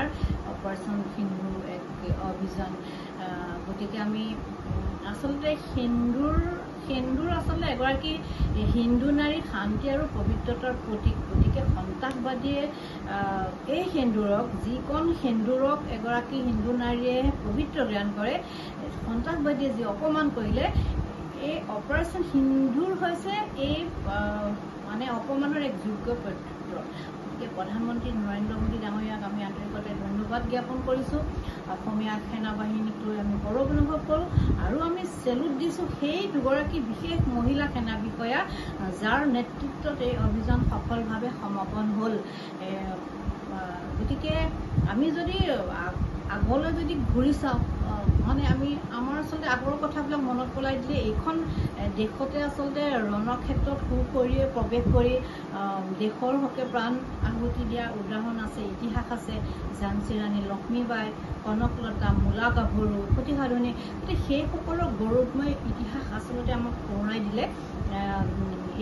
ইয়াৰ operation Sindhu এক অভিযান। গতিকে আমি আচলতে সেন্দুৰ আচলতে এগৰাকী হিন্দু নাৰীৰ শান্তি আৰু পবিত্ৰতাৰ প্ৰতীক। গতিকে সন্ত্ৰাসবাদীয়ে এই সেন্দুৰক, যিকণ সেন্দুৰক এগৰাকী হিন্দু নাৰীয়ে পবিত্ৰ জ্ঞান কৰে, সন্ত্ৰাসবাদীয়ে যি অপমান কৰিলে, এই অপাৰেশ্যন সিন্ধুৰ হৈছে এই মানে অপমানৰ এক যোগ্য প্ৰত্যুত্তৰ। গতিকে প্ৰধানমন্ত্ৰী নৰেন্দ্ৰ মোদী ডাঙৰীয়াক আমি আন্তৰিকতে ধন্যবাদ জ্ঞাপন কৰিছোঁ। অসমীয়া সেনাবাহিনীক লৈ আমি গৌৰৱ অনুভৱ কৰোঁ আৰু আমি চেলুট দিছোঁ সেই দুগৰাকী বিশেষ মহিলা সেনা বিষয়া যাৰ নেতৃত্বত এই অভিযান সফলভাৱে সমাপন হ'ল। গতিকে আমি যদি আগলৈ যদি ঘূৰি চাওঁ, মানে আমাৰ আচলতে আগৰ কথাবিলাক মনত পেলাই দিলে এইখন দেশতে আচলতে ৰণক্ষেত্ৰত সুৰ কৰিয়ে প্ৰৱেশ কৰি দেশৰ হকে প্ৰাণ আহুতি দিয়া উদাহৰণ আছে, ইতিহাস আছে। ঝান্সী ৰাণী লক্ষ্মীবাই, কনকলতা, মূলা গাভৰু, সতী সাধনী, গতিকে সেই সকলৰ গৌৰৱময় ইতিহাস আচলতে আমাক সোঁৱৰাই দিলে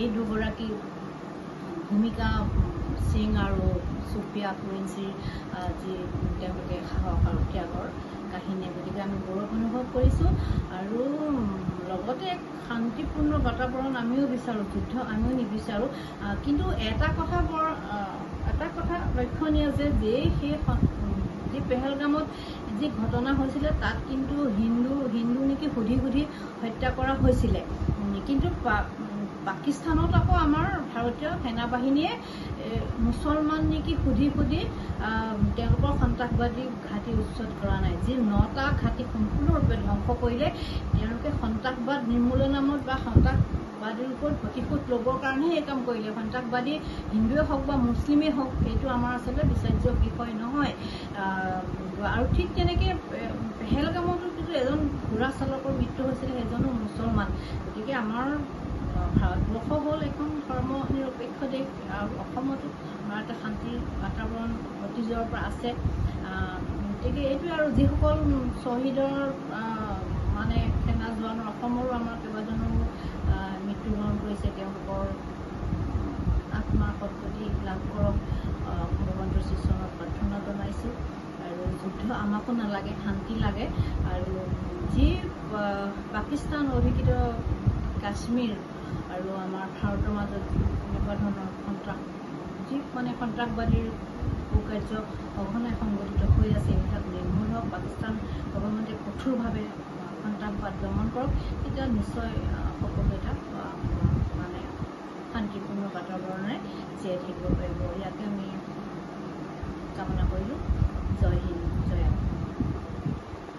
এই দুগৰাকী ভূমিকা সিং আৰু সুপ্ৰিয়া কুইঞ্চিৰ যি তেওঁলোকে সাহস আৰু ত্যাগৰ কাহিনী। গতিকে আমি গৌৰৱ অনুভৱ কৰিছোঁ আৰু লগতে এক শান্তিপূৰ্ণ বাতাবৰণ আমিও বিচাৰোঁ, যুদ্ধ আমিও নিবিচাৰোঁ। কিন্তু এটা কথা লক্ষণীয় যে যি পেহেলগামত যি ঘটনা হৈছিলে তাত কিন্তু হিন্দু নেকি সুধি হত্যা কৰা হৈছিলে। কিন্তু পাকিস্তানত আকৌ আমাৰ ভাৰতীয় সেনাবাহিনীয়ে মুছলমান নেকি সুধি তেওঁলোকৰ সন্ত্ৰাসবাদী ঘাটি উচ্ছেদ কৰা নাই। যি 9টা ঘাটি সম্পূৰ্ণৰূপে ধ্বংস কৰিলে, তেওঁলোকে সন্ত্ৰাসবাদ নিৰ্মূলৰ নামত বা সন্ত্ৰাসবাদীৰ ওপৰত প্ৰতিশোধ ল'বৰ কাৰণেহে এই কাম কৰিলে। সন্ত্ৰাসবাদী হিন্দুৱে হওক বা মুছলিমেই হওক, এইটো আমাৰ আচলতে বিচাৰ্য বিষয় নহয়। আৰু ঠিক তেনেকৈ পেহেলগামতো কিন্তু এজন ঘোঁৰা চালকৰ মৃত্যু হৈছিলে, সেইজনো মুছলমান। গতিকে আমাৰ ভাৰতবৰ্ষ হ'ল এখন ধৰ্ম নিৰপেক্ষ দেশ আৰু অসমতো আমাৰ এটা শান্তিৰ বাতাবৰণ অতীজৰ পৰা আছে। গতিকে এইটোৱে আৰু যিসকল শ্বহীদৰ মানে সেনা জোৱানৰ, অসমৰো আমাৰ কেইবাজনো মৃত্যুবৰণ কৰিছে, তেওঁলোকৰ আত্মাৰ সদ্গতি লাভ কৰক ভগৱন্তৰ শ্ৰীচৰণত প্ৰাৰ্থনা জনাইছোঁ। আৰু যুদ্ধ আমাকো নালাগে, শান্তি লাগে। আৰু যি পাকিস্তান অধিকৃত কাশ্মীৰ আৰু আমাৰ ভাৰতৰ মাজত এনেকুৱা ধৰণৰ সন্ত্ৰাসবাদীৰ কুকাৰ্য সঘনাই সংঘটিত হৈ আছে, এইবিলাক নিৰ্মূল হওক, পাকিস্তান গভৰ্ণমেণ্টে কঠোৰভাৱে সন্ত্ৰাসবাদ দমন কৰক, তেতিয়া নিশ্চয় সকলো এটা মানে শান্তিপূৰ্ণ বাতাবৰণেৰে জীয়াই থাকিব পাৰিব। ইয়াকে আমি কামনা কৰিলোঁ। জয় হিন্দ।